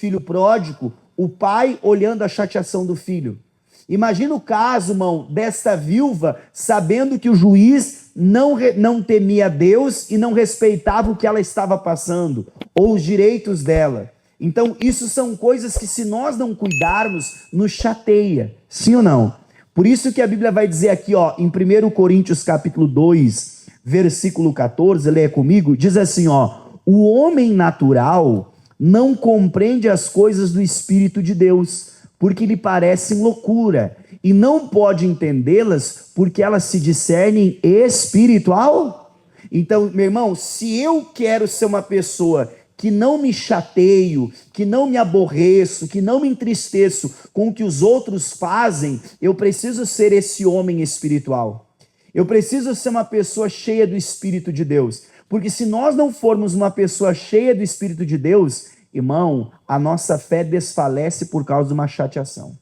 filho pródigo, o pai olhando a chateação do filho. Imagina o caso, irmão, desta viúva, sabendo que o juiz não temia Deus e não respeitava o que ela estava passando, ou os direitos dela. Então, isso são coisas que, se nós não cuidarmos, nos chateia. Sim ou não? Por isso que a Bíblia vai dizer aqui, ó, em 1 Coríntios capítulo 2, versículo 14, leia comigo, diz assim, ó, o homem natural não compreende as coisas do Espírito de Deus, porque lhe parecem loucura, e não pode entendê-las, porque elas se discernem espiritual. Então, meu irmão, se eu quero ser uma pessoa que não me chateio, que não me aborreço, que não me entristeço com o que os outros fazem, eu preciso ser esse homem espiritual. Eu preciso ser uma pessoa cheia do Espírito de Deus. Porque se nós não formos uma pessoa cheia do Espírito de Deus, irmão, a nossa fé desfalece por causa de uma chateação.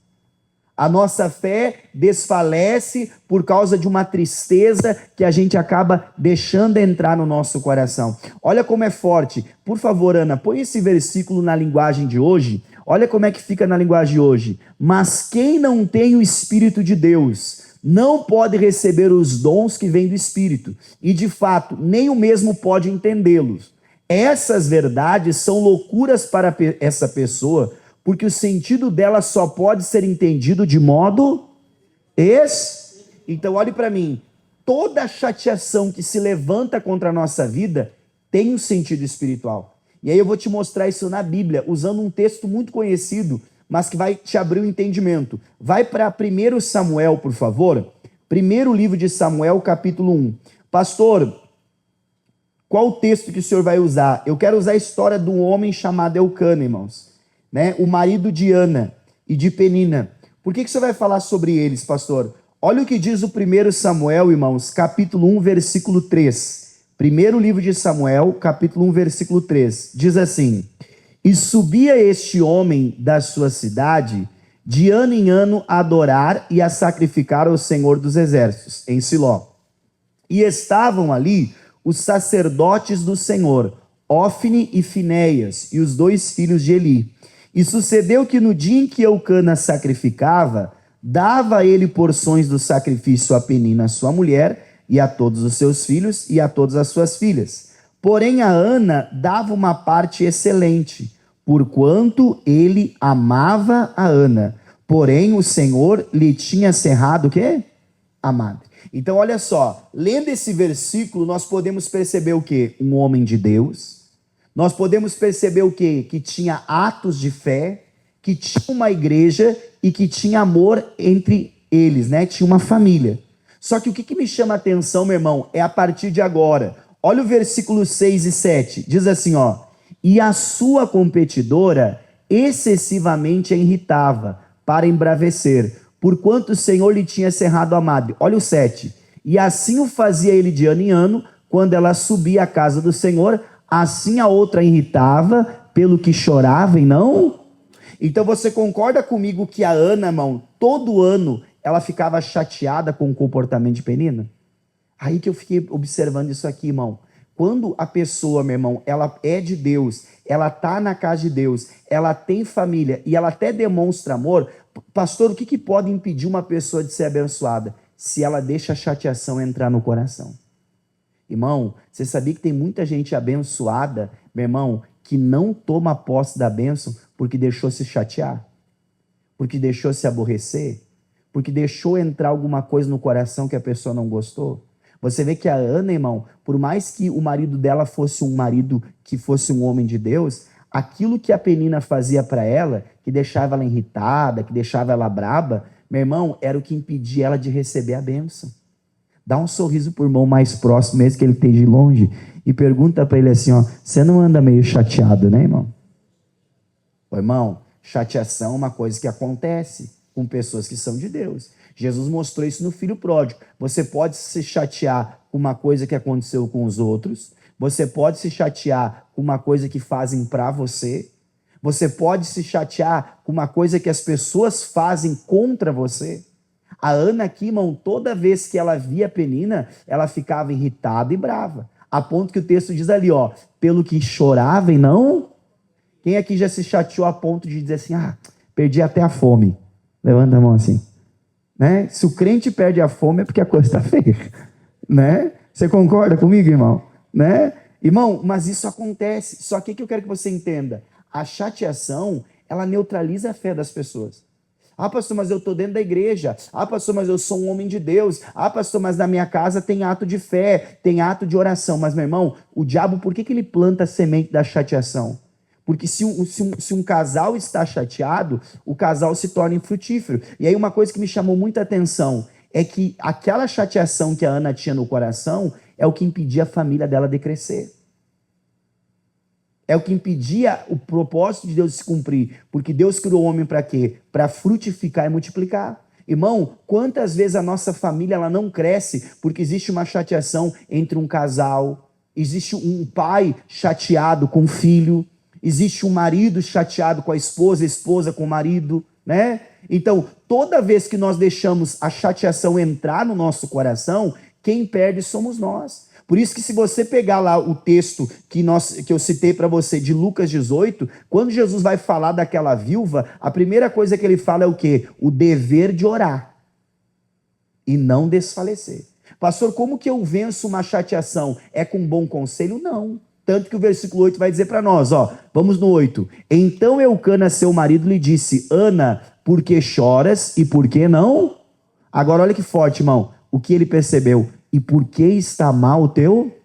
A nossa fé desfalece por causa de uma tristeza que a gente acaba deixando entrar no nosso coração. Olha como é forte. Por favor, Ana, põe esse versículo na linguagem de hoje. Olha como é que fica na linguagem de hoje. Mas quem não tem o Espírito de Deus não pode receber os dons que vêm do Espírito. E, de fato, nem o mesmo pode entendê-los. Essas verdades são loucuras para essa pessoa, porque o sentido dela só pode ser entendido de modo Então olhe para mim, toda chateação que se levanta contra a nossa vida tem um sentido espiritual. E aí eu vou te mostrar isso na Bíblia, usando um texto muito conhecido, mas que vai te abrir o entendimento. Vai para 1 Samuel, por favor. Primeiro livro de Samuel, capítulo 1. Pastor, qual o texto que o senhor vai usar? Eu quero usar a história de um homem chamado Eucana, irmãos. O marido de Ana e de Penina. Por que você vai falar sobre eles, pastor? Olha o que diz o 1 Samuel, irmãos, capítulo 1, versículo 3. Primeiro livro de Samuel, capítulo 1, versículo 3. Diz assim: E subia este homem da sua cidade, de ano em ano, a adorar e a sacrificar ao Senhor dos Exércitos, em Siló. E estavam ali os sacerdotes do Senhor, Ofne e Finéias, e os 2 filhos de Eli. E sucedeu que no dia em que Eucana sacrificava, dava a ele porções do sacrifício a Penina, sua mulher, e a todos os seus filhos, e a todas as suas filhas. Porém a Ana dava uma parte excelente, porquanto ele amava a Ana. Porém o Senhor lhe tinha cerrado o quê? A madre. Então olha só, lendo esse versículo, nós podemos perceber o quê? Um homem de Deus. Nós podemos perceber o quê? Que tinha atos de fé, que tinha uma igreja e que tinha amor entre eles, Tinha uma família. Só que o que me chama a atenção, meu irmão, é a partir de agora. Olha o versículo 6 e 7. Diz assim, ó. E a sua competidora excessivamente a irritava para embravecer, porquanto o Senhor lhe tinha cerrado a madre. Olha o 7. E assim o fazia ele de ano em ano, quando ela subia à casa do Senhor, assim a outra irritava, pelo que chorava e não. Então você concorda comigo que a Ana, irmão, todo ano ela ficava chateada com o comportamento de Penina? Aí que eu fiquei observando isso aqui, irmão. Quando a pessoa, meu irmão, ela é de Deus, ela está na casa de Deus, ela tem família e ela até demonstra amor, pastor, o que pode impedir uma pessoa de ser abençoada? Se ela deixa a chateação entrar no coração. Irmão, você sabia que tem muita gente abençoada, meu irmão, que não toma posse da bênção porque deixou se chatear, porque deixou se aborrecer, porque deixou entrar alguma coisa no coração que a pessoa não gostou? Você vê que a Ana, irmão, por mais que o marido dela fosse um marido que fosse um homem de Deus, aquilo que a Penina fazia para ela, que deixava ela irritada, que deixava ela braba, meu irmão, era o que impedia ela de receber a bênção. Dá um sorriso pro irmão mais próximo, mesmo que ele esteja longe, e pergunta para ele assim, ó, você não anda meio chateado, né, irmão? Ô, irmão, chateação é uma coisa que acontece com pessoas que são de Deus. Jesus mostrou isso no filho pródigo. Você pode se chatear com uma coisa que aconteceu com os outros, você pode se chatear com uma coisa que fazem para você, você pode se chatear com uma coisa que as pessoas fazem contra você. A Ana aqui, irmão, toda vez que ela via Penina, ela ficava irritada e brava. A ponto que o texto diz ali, ó, pelo que chorava e não. Quem aqui já se chateou a ponto de dizer assim, perdi até a fome? Levanta a mão assim. Né? Se o crente perde a fome é porque a coisa está feia. Né? Você concorda comigo, irmão? Né? Irmão, mas isso acontece. Só que o que eu quero que você entenda? A chateação, ela neutraliza a fé das pessoas. Pastor, mas eu estou dentro da igreja. Pastor, mas eu sou um homem de Deus. Pastor, mas na minha casa tem ato de fé, tem ato de oração. Mas, meu irmão, o diabo, por que ele planta a semente da chateação? Porque se um casal está chateado, o casal se torna infrutífero. E aí uma coisa que me chamou muita atenção é que aquela chateação que a Ana tinha no coração é o que impedia a família dela de crescer. É o que impedia o propósito de Deus se cumprir. Porque Deus criou o homem para quê? Para frutificar e multiplicar. Irmão, quantas vezes a nossa família ela não cresce porque existe uma chateação entre um casal, existe um pai chateado com o filho, existe um marido chateado com a esposa com o marido, né? Então, toda vez que nós deixamos a chateação entrar no nosso coração, quem perde somos nós. Por isso que se você pegar lá o texto que eu citei para você de Lucas 18, quando Jesus vai falar daquela viúva, a primeira coisa que ele fala é o quê? O dever de orar e não desfalecer. Pastor, como que eu venço uma chateação? É com bom conselho? Não. Tanto que o versículo 8 vai dizer para nós, vamos no 8. Então Eucana, seu marido, lhe disse, Ana, por que choras e por que não? Agora olha que forte, irmão. O que ele percebeu? E por que está mal o teu?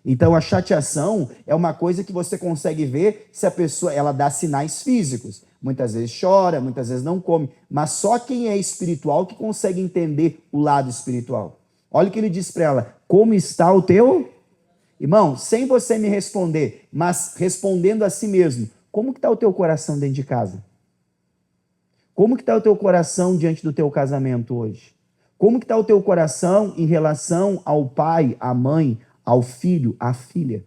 Então a chateação é uma coisa que você consegue ver se a pessoa ela dá sinais físicos. Muitas vezes chora, muitas vezes não come. Mas só quem é espiritual que consegue entender o lado espiritual. Olha o que ele diz para ela. Como está o teu? Irmão, sem você me responder, mas respondendo a si mesmo. Como que está o teu coração dentro de casa? Como que está o teu coração diante do teu casamento hoje? Como que está o teu coração em relação ao pai, à mãe, ao filho, à filha?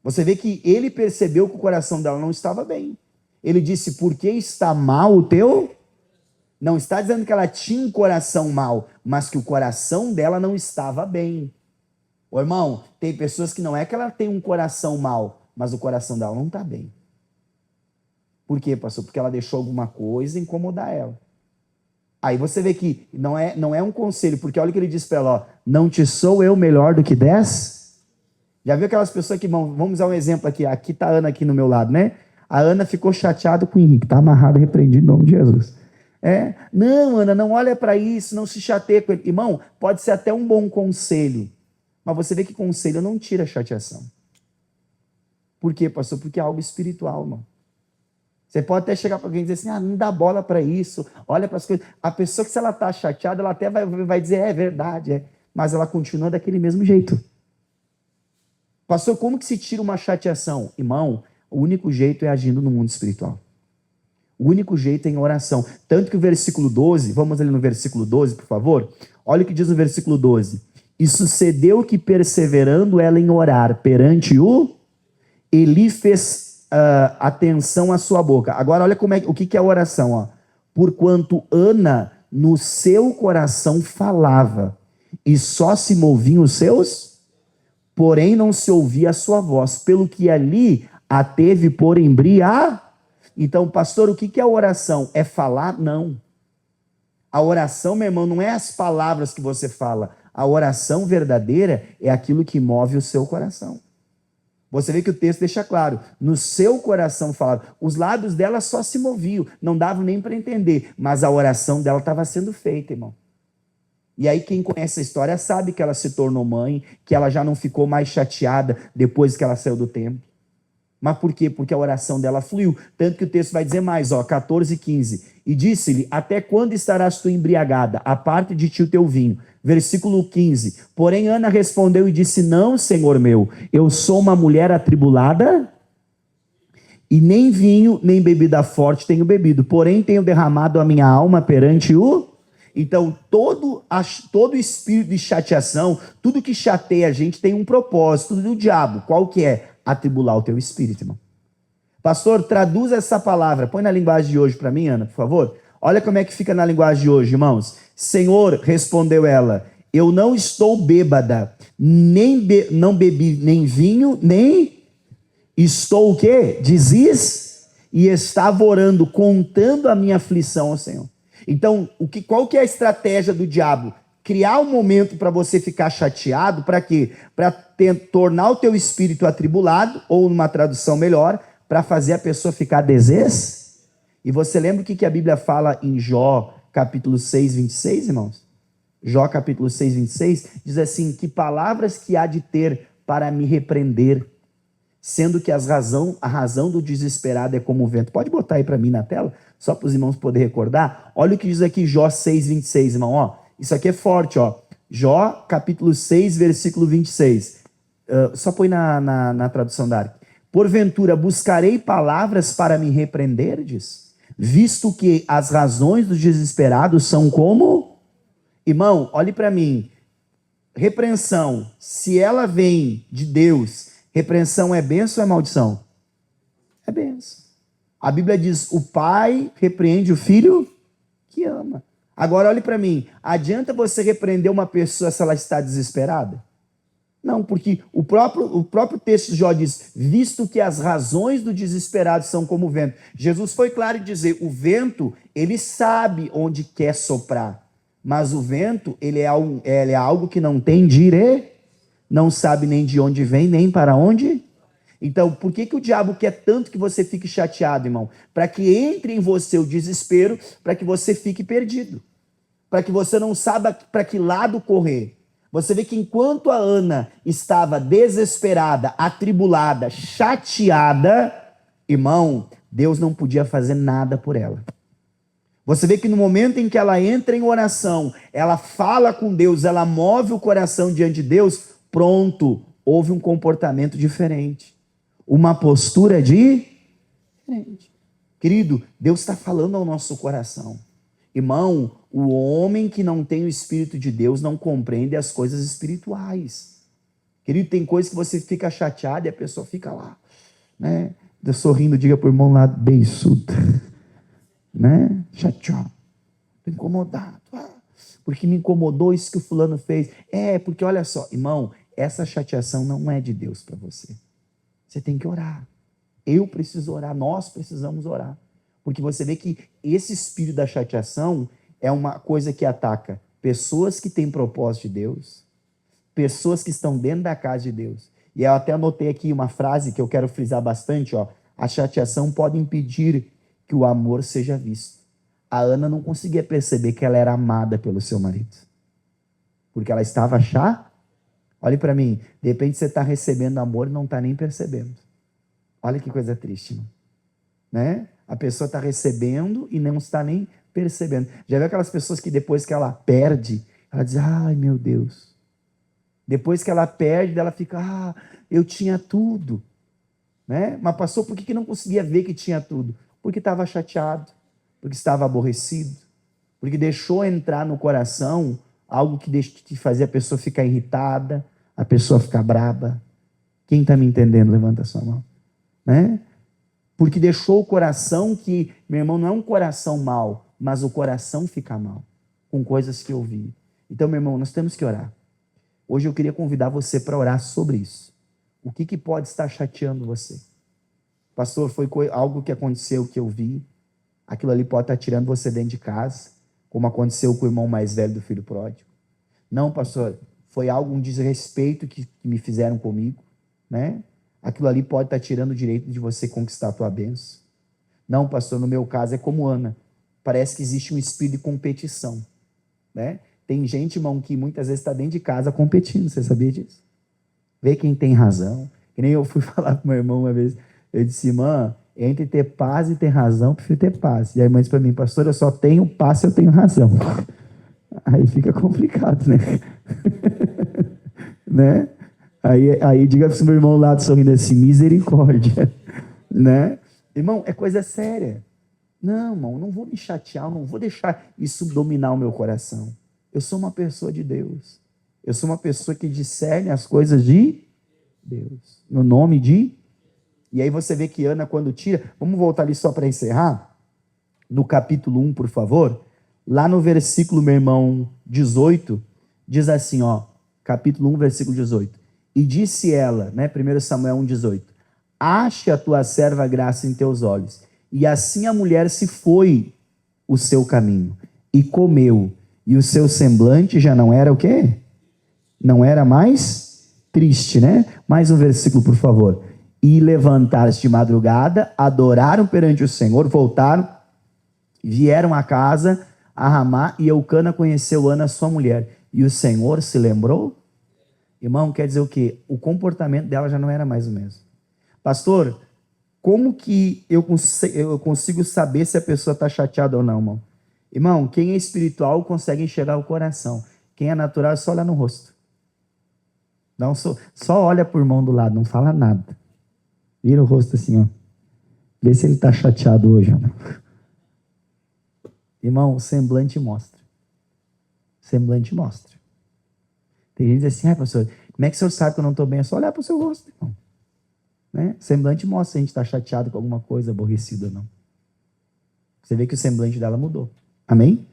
Você vê que ele percebeu que o coração dela não estava bem. Ele disse, por que está mal o teu? Não está dizendo que ela tinha um coração mal, mas que o coração dela não estava bem. Ô irmão, tem pessoas que não é que ela tem um coração mal, mas o coração dela não está bem. Por quê, pastor? Porque ela deixou alguma coisa incomodar ela. Aí você vê que não é um conselho, porque olha o que ele diz para ela, não te sou eu melhor do que 10? Já viu aquelas pessoas que, vamos usar um exemplo aqui está a Ana aqui no meu lado, né? A Ana ficou chateada com o Henrique, está amarrado, repreendido em nome de Jesus. Não, Ana, não olha para isso, não se chateia com ele. Irmão, pode ser até um bom conselho, mas você vê que conselho não tira a chateação. Por quê, pastor? Porque é algo espiritual, irmão. Você pode até chegar para alguém e dizer assim, não dá bola para isso, olha para as coisas. A pessoa que se ela está chateada, ela até vai dizer, é verdade, mas ela continua daquele mesmo jeito. Pastor, como que se tira uma chateação? Irmão, o único jeito é agindo no mundo espiritual. O único jeito é em oração. Tanto que o versículo 12, vamos ali no versículo 12, por favor. Olha o que diz no versículo 12. E sucedeu que perseverando ela em orar perante Eli fez atenção à sua boca. Agora olha o que é a oração. Porquanto Ana no seu coração falava, e só se moviam os seus, porém não se ouvia a sua voz, pelo que ali a teve por embriagar. Então, pastor, o que é a oração? É falar? Não. A oração, meu irmão, não é as palavras que você fala. A oração verdadeira é aquilo que move o seu coração. Você vê que o texto deixa claro, no seu coração falava, os lábios dela só se moviam, não davam nem para entender, mas a oração dela estava sendo feita, irmão. E aí quem conhece a história sabe que ela se tornou mãe, que ela já não ficou mais chateada depois que ela saiu do templo. Mas por quê? Porque a oração dela fluiu, tanto que o texto vai dizer mais, 14 e 15. E disse-lhe, até quando estarás tu embriagada? Aparte de ti o teu vinho. Versículo 15. Porém Ana respondeu e disse, não, Senhor meu, eu sou uma mulher atribulada, e nem vinho, nem bebida forte tenho bebido, porém tenho derramado a minha alma perante Então, todo espírito de chateação, tudo que chateia a gente tem um propósito do diabo. Qual que é? Atribular o teu espírito, irmão. Pastor, traduz essa palavra. Põe na linguagem de hoje para mim, Ana, por favor. Olha como é que fica na linguagem de hoje, irmãos. Senhor, respondeu ela, eu não estou bêbada, não bebi nem vinho, nem... Estou o quê? E estava orando, contando a minha aflição ao Senhor. Então, qual que é a estratégia do diabo? Criar um momento para você ficar chateado, para quê? Para tornar o teu espírito atribulado, ou numa tradução melhor, para fazer a pessoa ficar desesperada. E você lembra o que a Bíblia fala em Jó, capítulo 6, 26, irmãos? Jó, capítulo 6, 26, diz assim, que palavras que há de ter para me repreender, sendo que a razão do desesperado é como o vento. Pode botar aí para mim na tela, só para os irmãos poderem recordar. Olha o que diz aqui Jó 6, 26, irmão. Ó, isso aqui é forte, ó. Jó, capítulo 6, versículo 26. Só põe na tradução da Ark. Porventura, buscarei palavras para me repreenderdes, visto que as razões dos desesperados são como... Irmão, olhe para mim. Repreensão, se ela vem de Deus, repreensão é bênção ou é maldição? É bênção. A Bíblia diz, o pai repreende o filho que ama. Agora olhe para mim, adianta você repreender uma pessoa se ela está desesperada? Não, porque o próprio texto de Jó diz, visto que as razões do desesperado são como o vento. Jesus foi claro em dizer, o vento, ele sabe onde quer soprar, mas o vento, ele é algo que não tem não sabe nem de onde vem, nem para onde. Então, por que o diabo quer tanto que você fique chateado, irmão? Para que entre em você o desespero, para que você fique perdido, para que você não saiba para que lado correr. Você vê que enquanto a Ana estava desesperada, atribulada, chateada, irmão, Deus não podia fazer nada por ela. Você vê que no momento em que ela entra em oração, ela fala com Deus, ela move o coração diante de Deus, pronto, houve um comportamento diferente. Uma postura diferente. Querido, Deus está falando ao nosso coração. Irmão, o homem que não tem o Espírito de Deus não compreende as coisas espirituais. Querido, tem coisas que você fica chateado e a pessoa fica lá, né? Sorrindo, diga para o irmão lá, beiçudo, né? Chateado, estou incomodado, porque me incomodou isso que o fulano fez. Porque olha só, irmão, essa chateação não é de Deus para você. Você tem que orar. Eu preciso orar, nós precisamos orar. Porque você vê que esse espírito da chateação é uma coisa que ataca pessoas que têm propósito de Deus, pessoas que estão dentro da casa de Deus. E eu até anotei aqui uma frase que eu quero frisar bastante, ó. A chateação pode impedir que o amor seja visto. A Ana não conseguia perceber que ela era amada pelo seu marido, porque ela estava chateada. Olhe para mim, de repente você está recebendo amor e não está nem percebendo. Olha que coisa triste, irmão. Né? A pessoa está recebendo e não está nem percebendo. Já viu aquelas pessoas que depois que ela perde, ela diz, ai meu Deus. Depois que ela perde, ela fica, eu tinha tudo. Né? Mas passou, por que não conseguia ver que tinha tudo? Porque estava chateado, porque estava aborrecido, porque deixou entrar no coração algo que fazia a pessoa ficar irritada, a pessoa ficar braba. Quem está me entendendo, levanta a sua mão. Né? Porque deixou o coração que, meu irmão, não é um coração mau, mas o coração fica mal, com coisas que eu vi. Então, meu irmão, nós temos que orar. Hoje eu queria convidar você para orar sobre isso. O que pode estar chateando você? Pastor, foi algo que aconteceu que eu vi. Aquilo ali pode estar tirando você dentro de casa, como aconteceu com o irmão mais velho do filho pródigo. Não, pastor, foi um desrespeito que me fizeram comigo, né? Aquilo ali pode estar tirando o direito de você conquistar a tua bênção. Não, pastor, no meu caso é como Ana. Parece que existe um espírito de competição, né? Tem gente, irmão, que muitas vezes está dentro de casa competindo, você sabia disso? Vê quem tem razão. Que nem eu fui falar com meu irmão uma vez, eu disse, irmã, entre ter paz e ter razão, eu prefiro ter paz. E a irmã disse para mim, pastor, eu só tenho paz se eu tenho razão. Aí fica complicado, né? Né? Aí diga para o meu irmão lá sorrindo assim, misericórdia, né? Irmão, é coisa séria. Não, irmão, não vou me chatear, não vou deixar isso dominar o meu coração. Eu sou uma pessoa de Deus. Eu sou uma pessoa que discerne as coisas de Deus. No nome de... E aí você vê que Ana, quando tira... Vamos voltar ali só para encerrar. No capítulo 1, por favor. Lá no versículo, meu irmão, 18, diz assim, ó. Capítulo 1, versículo 18. E disse ela, né? 1 Samuel 1,18. ache a tua serva graça em teus olhos. E assim a mulher se foi o seu caminho e comeu. E o seu semblante já não era o quê? Não era mais triste, né? Mais um versículo, por favor. E levantaram-se de madrugada, adoraram perante o Senhor, voltaram, vieram a casa, a Ramá, e Eucana conheceu Ana, sua mulher. E o Senhor se lembrou? Irmão, quer dizer o quê? O comportamento dela já não era mais o mesmo. Pastor, como que eu consigo saber se a pessoa está chateada ou não, irmão? Irmão, quem é espiritual consegue enxergar o coração. Quem é natural é só olhar no rosto. Não, só olha por mão do lado, não fala nada. Vira o rosto assim, ó. Vê se ele está chateado hoje. Irmão, o semblante mostra. O semblante mostra. Tem gente que diz assim, pastor, como é que o senhor sabe que eu não estou bem? É só olhar para o seu rosto, irmão. Né? O semblante mostra se a gente está chateado com alguma coisa, aborrecido ou não. Você vê que o semblante dela mudou. Amém?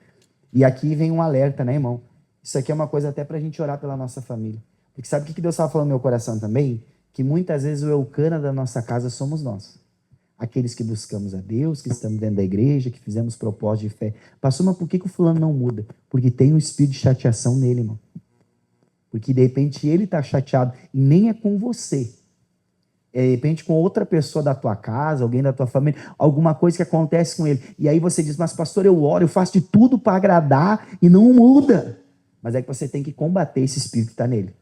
E aqui vem um alerta, né, irmão? Isso aqui é uma coisa até para a gente orar pela nossa família. Porque sabe o que Deus estava falando no meu coração também? Que muitas vezes o Eucana da nossa casa somos nós. Aqueles que buscamos a Deus, que estamos dentro da igreja, que fizemos propósito de fé. Pastor, mas por que o fulano não muda? Porque tem um espírito de chateação nele, irmão. Porque de repente ele está chateado e nem é com você. É de repente com outra pessoa da tua casa, alguém da tua família, alguma coisa que acontece com ele. E aí você diz, mas pastor, eu oro, eu faço de tudo para agradar e não muda. Mas é que você tem que combater esse espírito que está nele.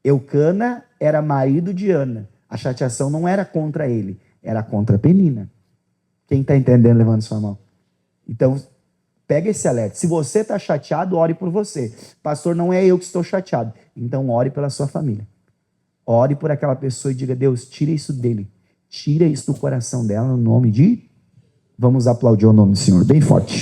Eucana era marido de Ana. A chateação não era contra ele, era contra Penina. Quem está entendendo, levanta sua mão. Então, pega esse alerta. Se você está chateado, ore por você. Pastor, não é eu que estou chateado. Então, ore pela sua família. Ore por aquela pessoa e diga, Deus, tira isso dele. Tira isso do coração dela, no nome de... Vamos aplaudir o nome do Senhor, bem forte.